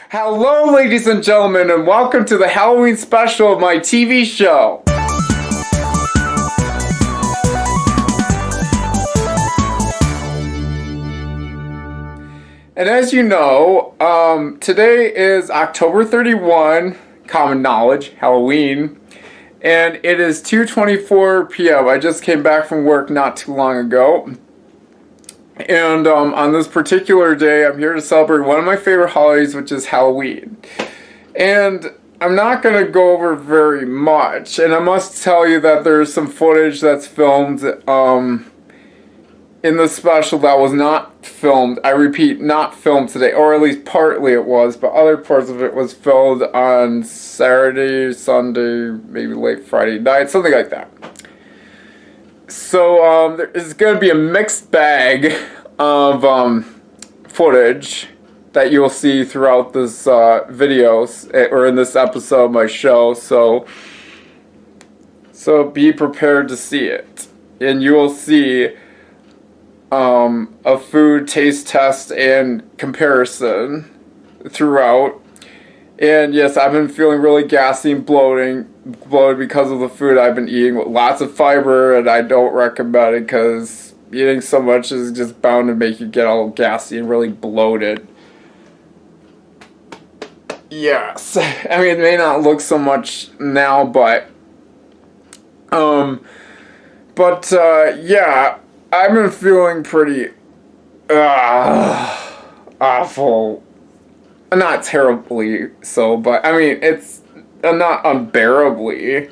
Hello, ladies and gentlemen, and welcome to the Halloween special of my TV show. And as you know, today is October 31, common knowledge, Halloween, and it is 2:24 p.m. I just came back from work not too long ago. And on this particular day, I'm here to celebrate one of my favorite holidays, which is Halloween. And I'm not going to go over very much. And I must tell you that there's some footage that's filmed in the special that was not filmed. I repeat, not filmed today. Or at least partly it was. But other parts of it was filmed on Saturday, Sunday, maybe late Friday night. Something like that. So, there is going to be a mixed bag of footage that you'll see throughout this videos, or in this episode of my show, so be prepared to see it. And you will see a food taste test and comparison throughout. And yes, I've been feeling really gassy and bloated because of the food I've been eating with lots of fiber, and I don't recommend it because eating so much is just bound to make you get all gassy and really bloated. Yes, I mean, it may not look so much now, but yeah, I've been feeling pretty awful. Not terribly so, but I mean, it's not unbearably.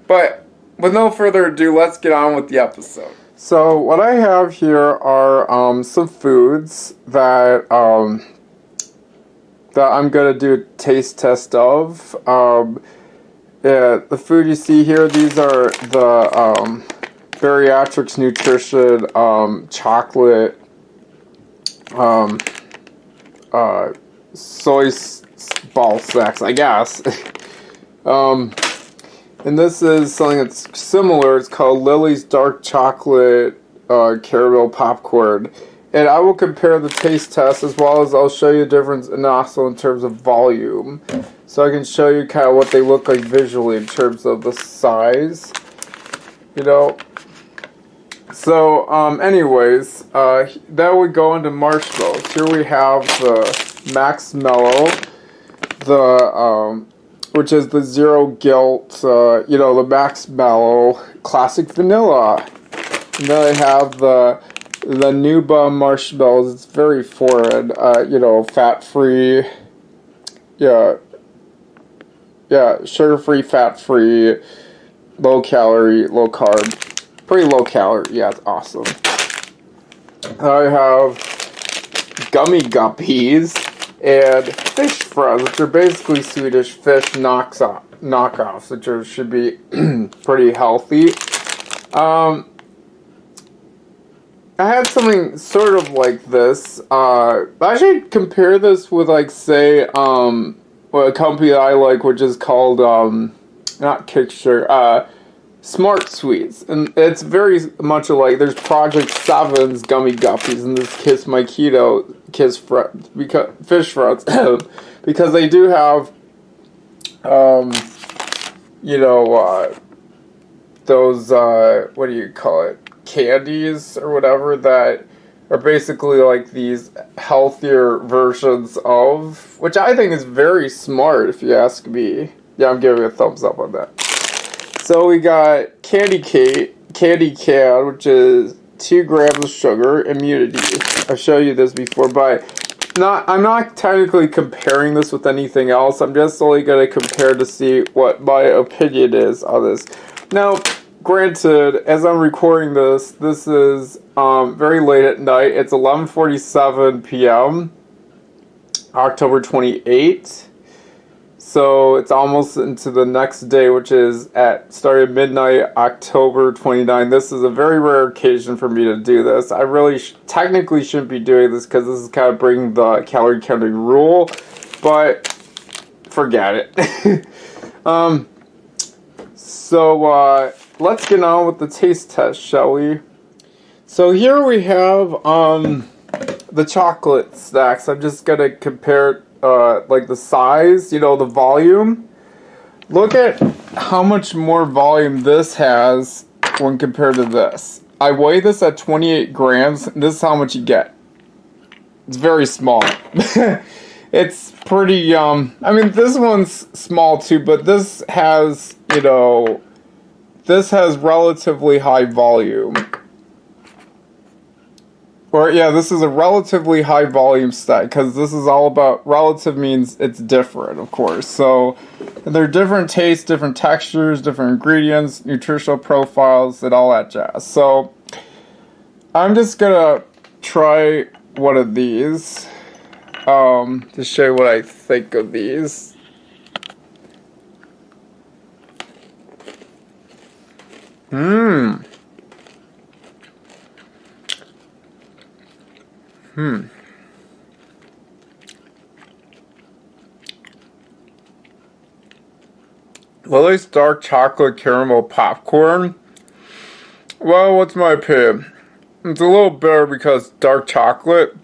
But with no further ado, let's get on with the episode. So what I have here are some foods that that I'm gonna do a taste test of. Yeah, the food you see here, these are the Bariatric Nutrition chocolate soy ball snacks, I guess. And this is something that's similar. It's called Lily's Dark Chocolate Caramel Popcorn. And I will compare the taste test as well as I'll show you the difference, and also in terms of volume. So I can show you kind of what they look like visually in terms of the size. You know. So, anyways, that would go into marshmallows. Here we have the Max Mellow, which is the Zero Guilt, the Max Mellow Classic Vanilla. And then I have the Nuba Marshmallows. It's very foreign, fat-free, sugar-free, fat-free, low-calorie, low-carb. Pretty low calorie, yeah, it's awesome. I have Gummy Guppies and Fish Fries, which are basically Swedish fish knockoffs, which should be pretty healthy. I had something sort of like this. I should compare this with, like, say, a company that I like, which is called, not Kickshare, Smart Sweets, and it's very much alike. There's Project 7's Gummy Guppies, and this Kiss My Keto Fish Fries, because they do have, those, what do you call it, candies or whatever that are basically like these healthier versions of, which I think is very smart if you ask me. Yeah, I'm giving a thumbs up on that. So we got Candy Can, which is 2 grams of sugar, immunity. I've shown you this before, but I'm not technically comparing this with anything else. I'm just only going to compare to see what my opinion is on this. Now, granted, as I'm recording this is very late at night. It's 11:47 p.m., October 28th. So it's almost into the next day, which is started midnight, October 29. This is a very rare occasion for me to do this. I really technically shouldn't be doing this because this is kind of breaking the calorie counting rule, but forget it. So let's get on with the taste test, shall we? So here we have the chocolate stacks, I'm just gonna compare like the size, you know, the volume. Look at how much more volume this has when compared to this. I weigh this at 28 grams, and this is how much you get. It's very small. It's pretty, I mean, this one's small too, but this has, you know, this has relatively high volume. Or, yeah, this is a relatively high volume stack, because this is all about, relative means it's different, of course. So, there are different tastes, different textures, different ingredients, nutritional profiles, and all that jazz. So, I'm just gonna try one of these, to show you what I think of these. Lily's dark chocolate caramel popcorn. Well, what's my opinion? It's a little bitter because dark chocolate.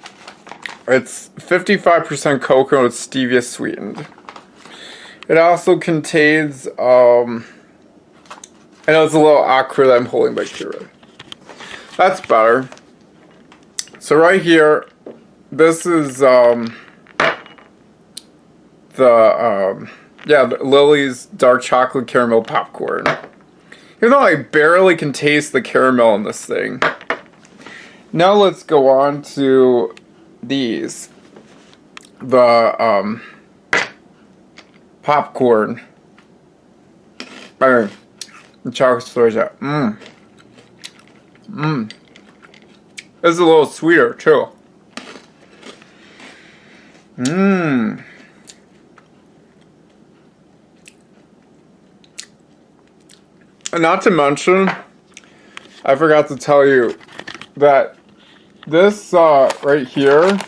It's 55% cocoa with stevia sweetened. It also contains, I know it's a little awkward that I'm holding my Keurig. That's better. So right here, this is, Lily's dark chocolate caramel popcorn. Even though I barely can taste the caramel in this thing. Now let's go on to these. The, popcorn. The chocolate storage. It's a little sweeter too. And not to mention, I forgot to tell you that this right here,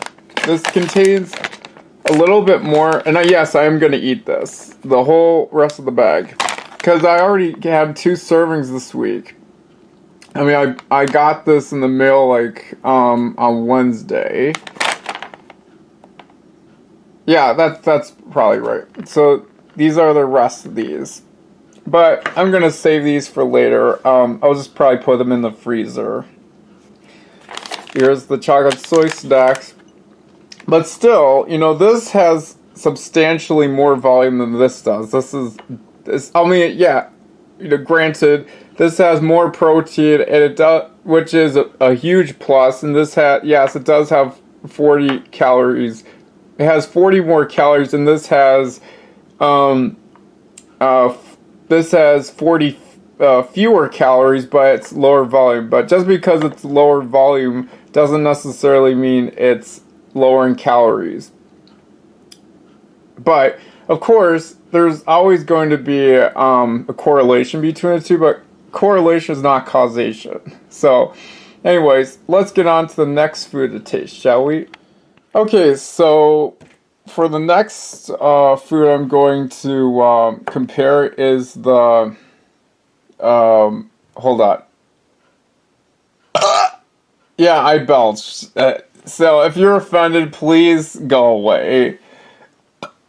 this contains a little bit more, and yes, I am going to eat this, the whole rest of the bag, because I already had 2 servings this week. I mean, I got this in the mail, like, on Wednesday. Yeah, that's probably right. So, these are the rest of these. But I'm going to save these for later. I'll just probably put them in the freezer. Here's the chocolate soy stacks. But still, you know, this has substantially more volume than this does. I mean, yeah, you know, granted, this has more protein, and it does, which is a huge plus. And this yes, it does have 40 calories. It has 40 more calories, and this has, this has 40 fewer calories, but it's lower volume. But just because it's lower volume doesn't necessarily mean it's lower in calories. But of course, there's always going to be a correlation between the two, but correlation is not causation. So, anyways, let's get on to the next food to taste, shall we? Okay, so for the next food I'm going to compare is the hold on. Yeah, I belched. So if you're offended, please go away.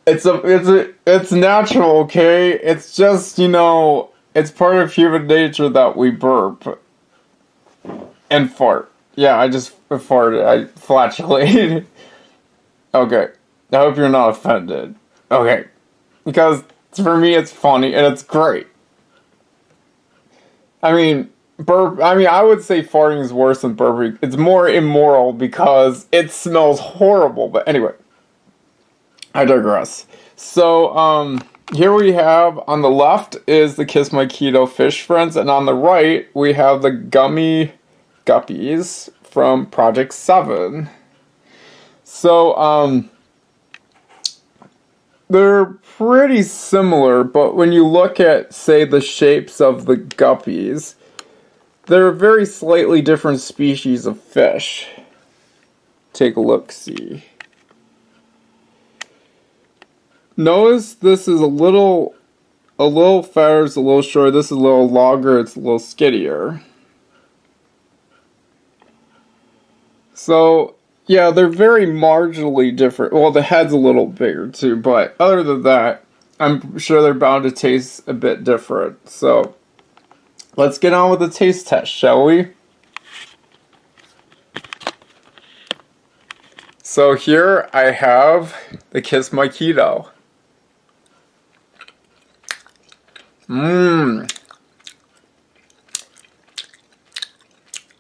It's natural, okay? It's just, you know, it's part of human nature that we burp and fart. Yeah, I just farted. I flatulated. Okay. I hope you're not offended. Okay. Because for me it's funny and it's great. I mean, I would say farting is worse than burping. It's more immoral because it smells horrible. But anyway, I digress. So, here we have, on the left is the Kiss My Keto Fish Friends, and on the right we have the Gummy Guppies from Project 7. So, they're pretty similar, but when you look at, say, the shapes of the guppies, they're very slightly different species of fish. Take a look-see. Notice this is a little fatter, it's a little shorter, this is a little longer, it's a little skinnier. So, Yeah, they're very marginally different. Well, the head's a little bigger too, but other than that, I'm sure they're bound to taste a bit different. So, let's get on with the taste test, shall we? So here I have the Kiss My Keto. I'm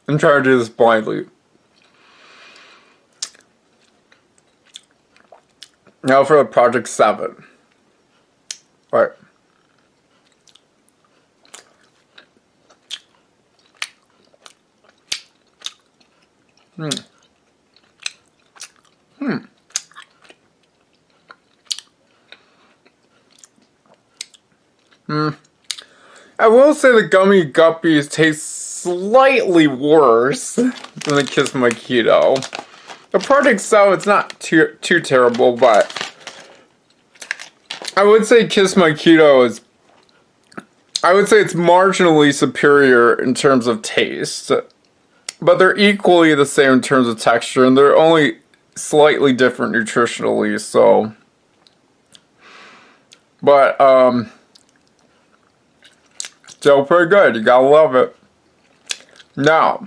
trying to do this blindly. Now for the Project 7. Alright. I will say the Gummy Guppies taste slightly worse than the Kiss My Keto. The Project 7, it's not too terrible, but I would say Kiss My Keto is, I would say it's marginally superior in terms of taste. But they're equally the same in terms of texture, and they're only slightly different nutritionally, so. But, still pretty good. You gotta love it. Now,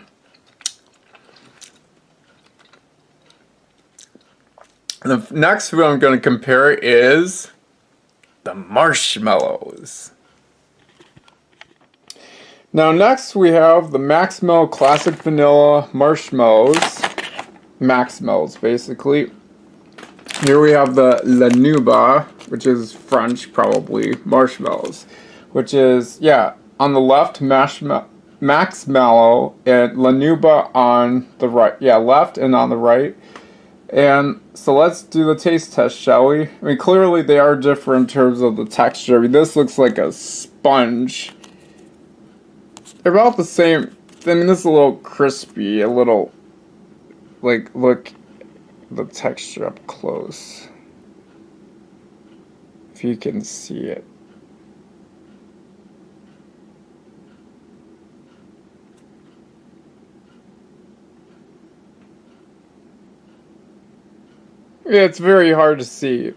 the next food I'm gonna compare is the marshmallows. Now next we have the Maximel Classic Vanilla Marshmallows. Maximels, basically. Here we have the La Nuba, which is French, probably, marshmallows. Which is, yeah, on the left, Maxmallow, and La Nuba on the right. Yeah, left and on the right. And so let's do the taste test, shall we? I mean, clearly they are different in terms of the texture. I mean, this looks like a sponge. They're about the same. I mean, this is a little crispy, a little, like, look the texture up close. If you can see it. Yeah, it's very hard to see.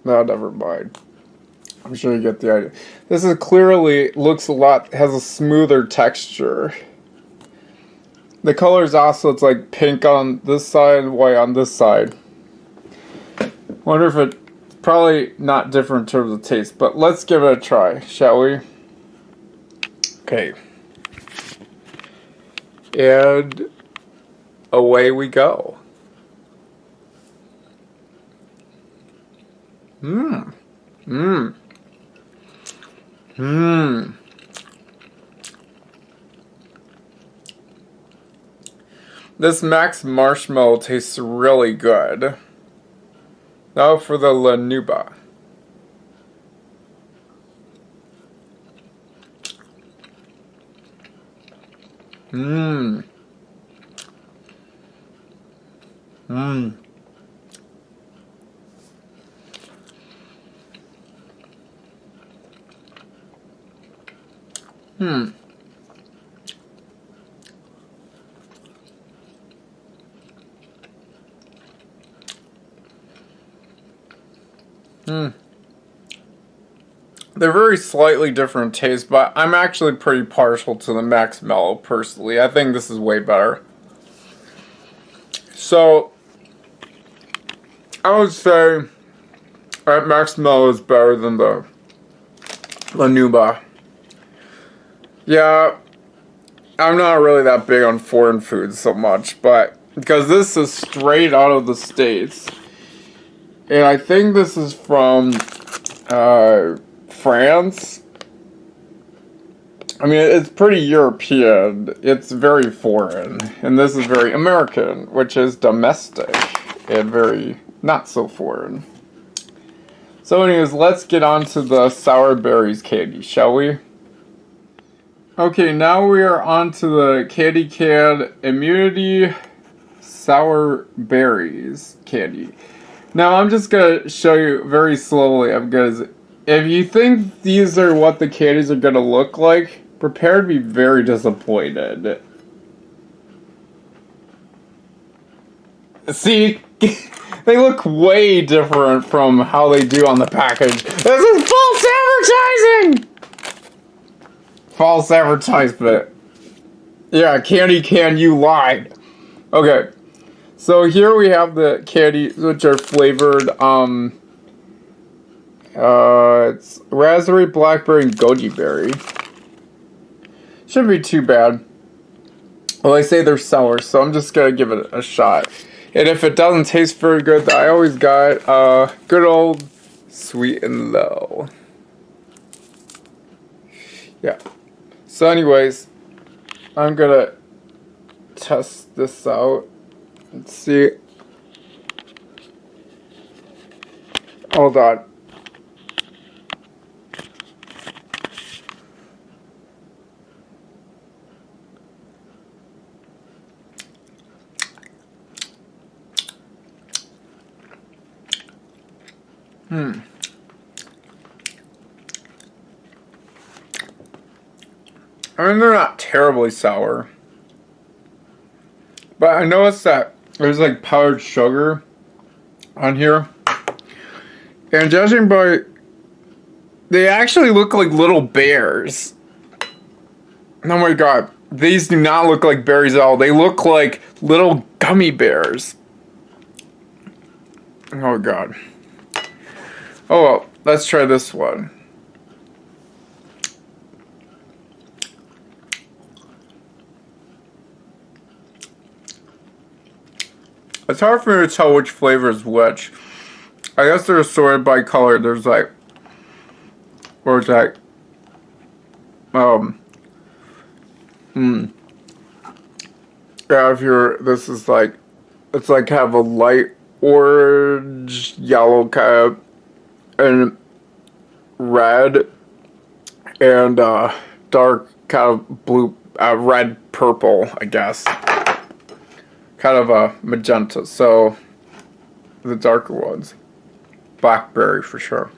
No, never mind. I'm sure you get the idea. This is clearly looks a lot, has a smoother texture. The color is also, it's like pink on this side and white on this side. Wonder if it's probably not different in terms of taste, but let's give it a try, shall we? Okay. And away we go. This Max Marshmallow tastes really good. Now for the La Nuba. They're very slightly different taste, but I'm actually pretty partial to the Max Mellow personally. I think this is way better. So, I would say that Max Mellow is better than the La Nuba. Yeah, I'm not really that big on foreign foods so much, but because this is straight out of the States. And I think this is from France. I mean, it's pretty European. It's very foreign. And this is very American, which is domestic and very not so foreign. So anyways, let's get on to the sour berries candy, shall we? Okay, now we are on to the Candy Can Immunity Sour Berries candy. Now I'm just going to show you very slowly. I'm going to if you think these are what the candies are gonna look like, prepare to be very disappointed. See, they look way different from how they do on the package. This is false advertising! False advertisement. Yeah, candy can, you lied. Okay, so here we have the candies, which are flavored, it's raspberry, blackberry, and goji berry. Shouldn't be too bad. Well, they say they're sour, so I'm just gonna give it a shot. And if it doesn't taste very good, I always got good old sweet and low. Yeah. So anyways, I'm gonna test this out. Let's see. Hold on. I mean, they're not terribly sour. But I noticed that there's like powdered sugar on here. And judging by... they actually look like little bears. Oh my god. These do not look like berries at all. They look like little gummy bears. Oh god. Oh well, let's try this one. It's hard for me to tell which flavor is which. I guess they're sorted by color. There's like, or it's like, yeah, if you're, this is like, it's like have a light orange, yellow kind of, and red, and dark kind of blue, red purple, I guess. Kind of a magenta, so the darker ones. Blackberry for sure.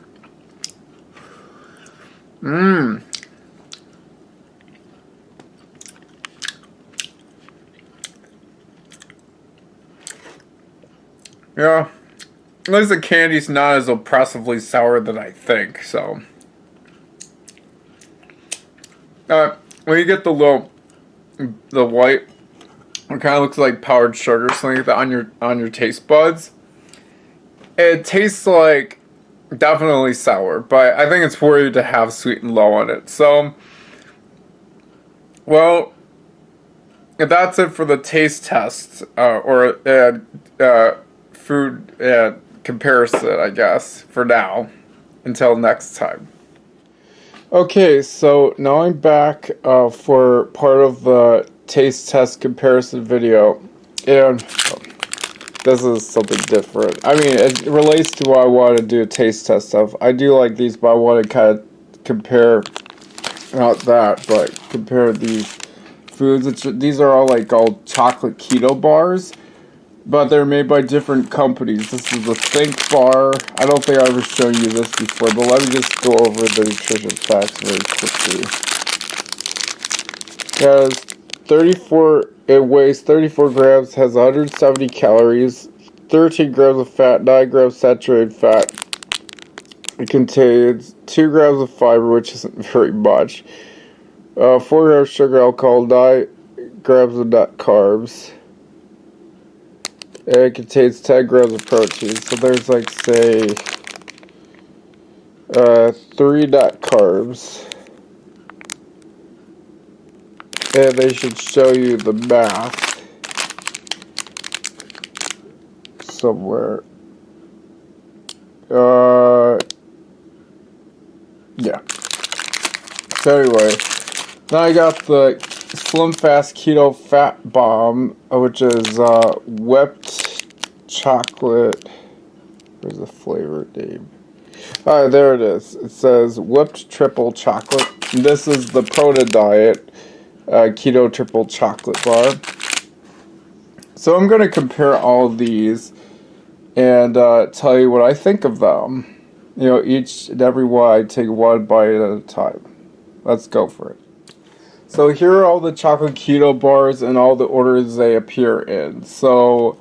Yeah, at least the candy's not as oppressively sour that I think, so. When you get the white, it kind of looks like powdered sugar, something like that on your taste buds. It tastes like definitely sour, but I think it's worthy to have sweet and low on it. So, well, that's it for the taste test or food comparison, I guess, for now. Until next time. Okay, so now I'm back for part of the taste test comparison video, and this is something different. I mean, it relates to what I want to do a taste test of. I do like these, but I want to kind of compare, not that, but compare these foods. These are all like all chocolate keto bars, but they're made by different companies. This is the Think bar. I don't think I've ever shown you this before, but let me just go over the nutrition facts very quickly. It has 34, it weighs 34 grams, has 170 calories, 13 grams of fat, 9 grams saturated fat. It contains 2 grams of fiber, which isn't very much, 4 grams sugar, alcohol, 9 grams of net carbs. And it contains 10 grams of protein. So there's like, say, 3 net carbs. And they should show you the math somewhere. Yeah. So anyway, now I got the Slim Fast Keto Fat Bomb, which is whipped chocolate. Where's the flavor name? Alright, there it is. It says whipped triple chocolate. This is the Prota Diet Keto Triple Chocolate Bar. So I'm going to compare all of these and tell you what I think of them. each and every one, I take one bite at a time. Let's go for it. So here are all the chocolate keto bars and all the orders they appear in. So,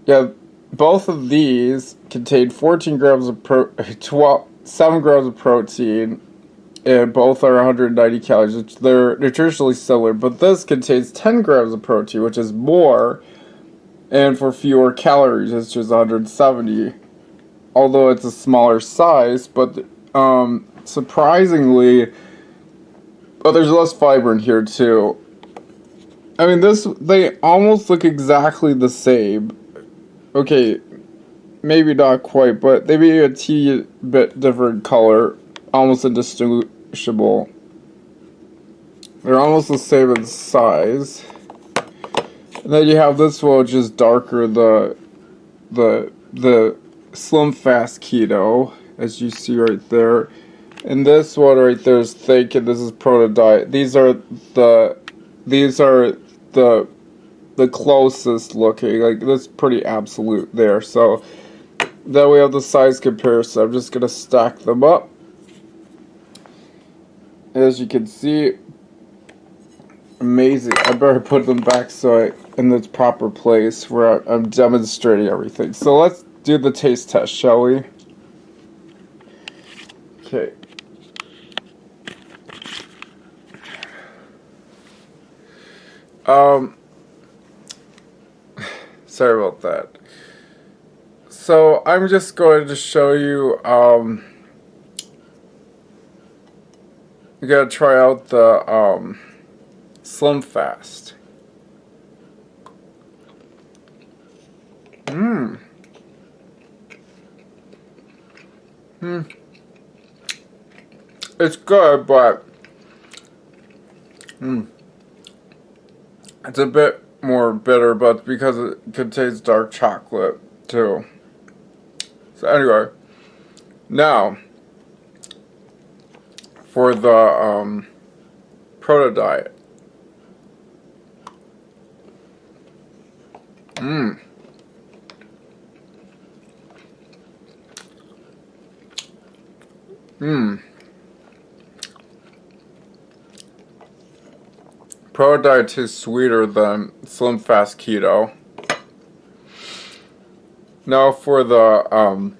yeah, both of these contain 14 grams of 7 grams of protein, and both are 190 calories, which they're nutritionally similar. But this contains 10 grams of protein, which is more, and for fewer calories, it's just 170. Although it's a smaller size, but surprisingly, there's less fiber in here too. I mean, they almost look exactly the same. Okay, maybe not quite, but they may be a teeny bit different color, almost indistinguishable. They're almost the same in size. And then you have this one, which is darker, the Slim Fast Keto, as you see right there. And this one right there is thick, and this is Proto Diet. These are the closest looking. Like, that's pretty absolute there. So then we have the size comparison. I'm just gonna stack them up. As you can see, amazing. I better put them back in the proper place where I'm demonstrating everything. So let's do the taste test, shall we? Okay. Sorry about that. So I'm just going to show you, you gotta try out the, Slim Fast. It's good, but it's a bit more bitter, but because it contains dark chocolate too. So anyway, now for the Proto Diet. Proto Diet tastes sweeter than Slim Fast Keto. Now for the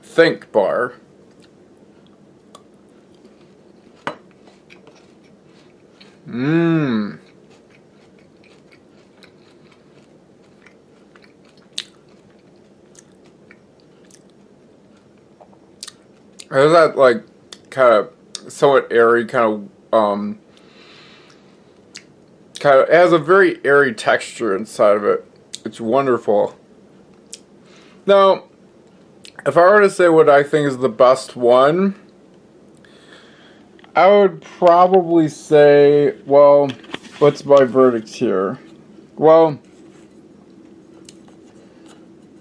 Think bar. There's that, like, kind of somewhat airy, kind of it has a very airy texture inside of it. It's wonderful. Now, if I were to say what I think is the best one, I would probably say, well, what's my verdict here? Well,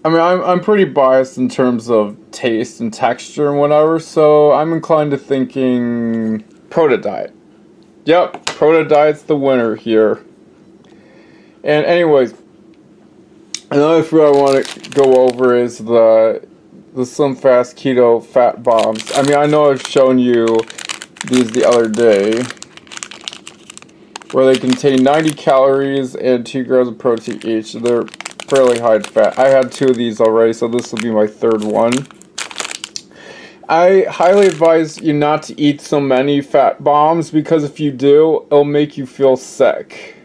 I mean, I'm pretty biased in terms of taste and texture and whatever, so I'm inclined to thinking Proto Diet. Yep, Proto Diet's the winner here. And anyways, another food I want to go over is the Slim Fast Keto Fat Bombs. I mean, I know I've shown you these the other day, where they contain 90 calories and 2 grams of protein each. They're fairly high in fat. I had 2 of these already, so this will be my 3rd one. I highly advise you not to eat so many fat bombs, because if you do, it'll make you feel sick.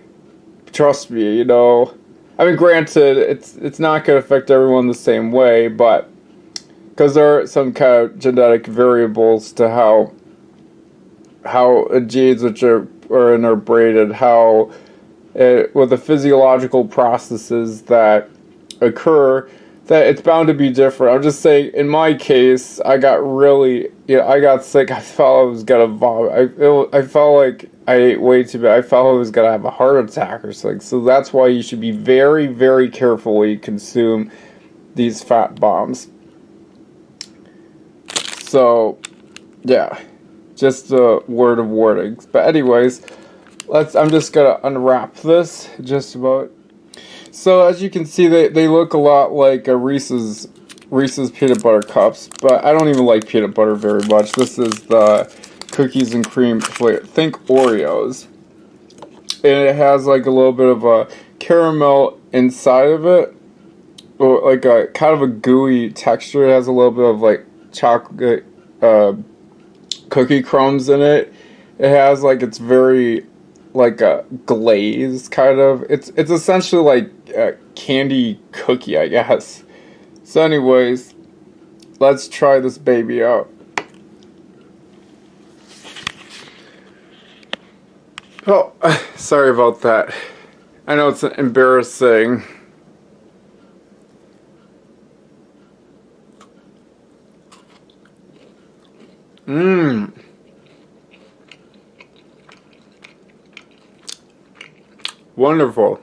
Trust me, I mean, granted, it's not going to affect everyone the same way, but because there are some kind of genetic variables to how genes which are in our brain, and how with the physiological processes that occur, that it's bound to be different. I'm just saying, in my case, I got sick. I felt I was gonna vomit. I felt like I ate way too bad. I felt I was gonna have a heart attack or something. So that's why you should be very, very careful when you consume these fat bombs. So, yeah, just a word of warning. But anyways, I'm just gonna unwrap this just about. So as you can see, they look a lot like Reese's Reese's Peanut Butter Cups, but I don't even like peanut butter very much. This is the cookies and cream flavor. Think Oreos. And it has like a little bit of a caramel inside of it. Or like a kind of a gooey texture. It has a little bit of like chocolate cookie crumbs in it. It has like, it's very like a glaze kind of. It's essentially like a candy cookie, I guess. So anyways, let's try this baby out. Oh, sorry about that. I know it's embarrassing. Mmm. Wonderful.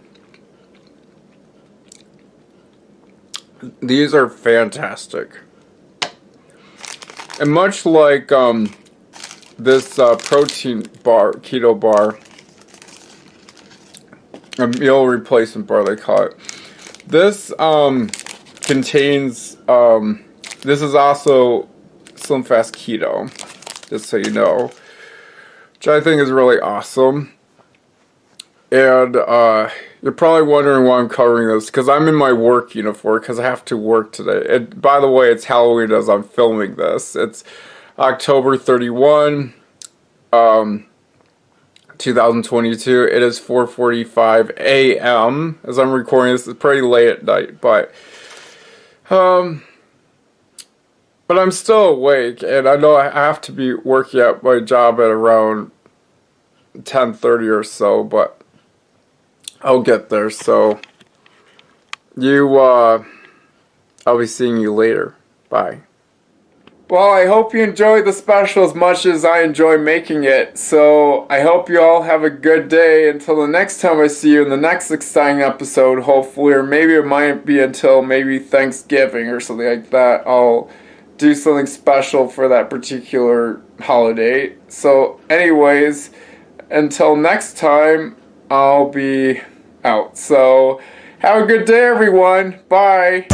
These are fantastic. And much like this protein bar, keto bar, a meal replacement bar they call it. This contains, this is also Slim Fast Keto, just so you know, which I think is really awesome. And you're probably wondering why I'm covering this, because I'm in my work uniform, because I have to work today. And by the way, it's Halloween as I'm filming this. It's October 31, 2022. It is 4:45 a.m. as I'm recording this. It's pretty late at night, but I'm still awake, and I know I have to be working at my job at around 10:30 or so, but I'll get there. So I'll be seeing you later. Bye. Well, I hope you enjoyed the special as much as I enjoy making it. So I hope you all have a good day until the next time I see you in the next exciting episode, hopefully, or maybe it might be until maybe Thanksgiving or something like that. I'll do something special for that particular holiday. So anyways, until next time, I'll be out. So have a good day, everyone. Bye.